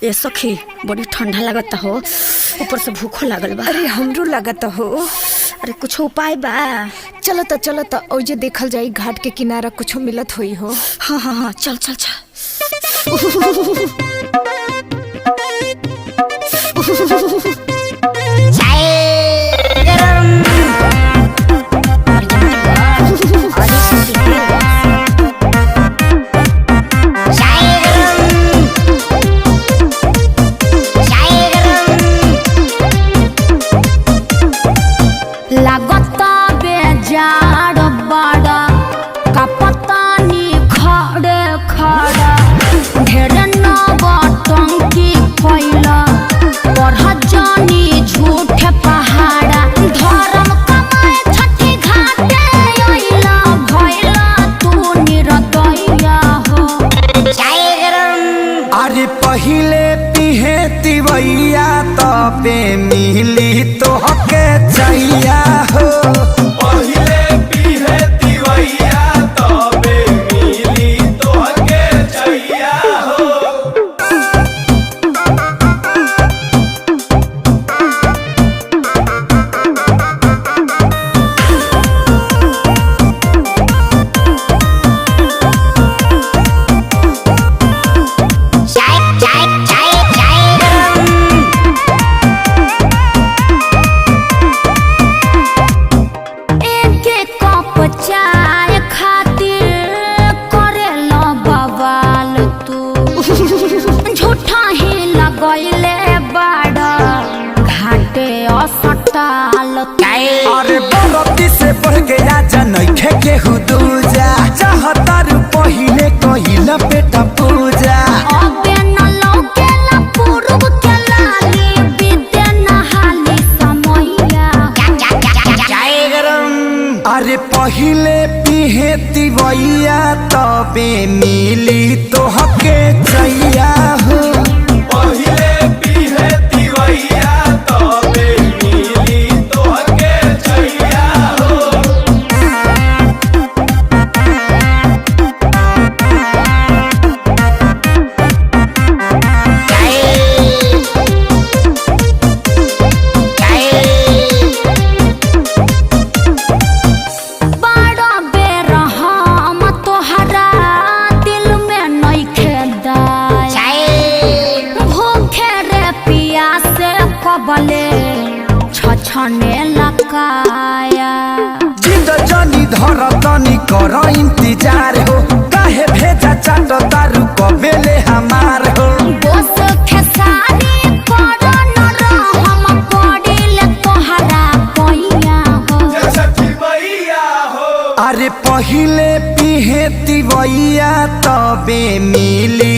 ये सखी बड़ी ठंडा लगता हो, ऊपर से भूखो लागल बा। अरे हमरो लगता हो। अरे कुछ उपाय बा? चलो तो ओजे देखल जाई, घाट के किनारा कुछ मिलत होई हो। हाँ चल चल चल। लागता बेजार बड़ा कपतानी खड़े खड़ा ढेर नौटंकी फैला पढ़ जानी झूठ पहाड़ा धर्म कमाए छठी घाटे अइला भइला तू निरतैया हो। अरे पहिले पिहे तिवैया तबे मिली तोहके चैया हो। पहिले पिहे तिवैया तबे मिली तोहके चैया हो। चाय खातिर करेला बवाल तू झूठा ही लगैले बड़ा घाटे असटाल। अरे बरती से बढ़ गया जनैखे केहू दूजा चाहतारू पहिले कहिला बेटा पूजा। अबे न लौकेला पूर्व के लाली विद्या नहाली समैया। अरे पहिले पिहे तिवैया तबे मिली तोहके चैया हो। पहिले पिहे तिवैया तबे मिली तोहके चैया हो। बड़ा बेरहम तोहरा दिल में नइखे दाया भूखे रे पियासे कबले छछने लकाया। जिद जनी धर तनी कर इंतजार हो, काहे भेजा चाट तारू कबेले हमार हो। बोस खेसारी करो न रहम पड़िले तोहरा पैया हो। छठी मैया हो। अरे पहिले पिहे तिवैया तबे मिली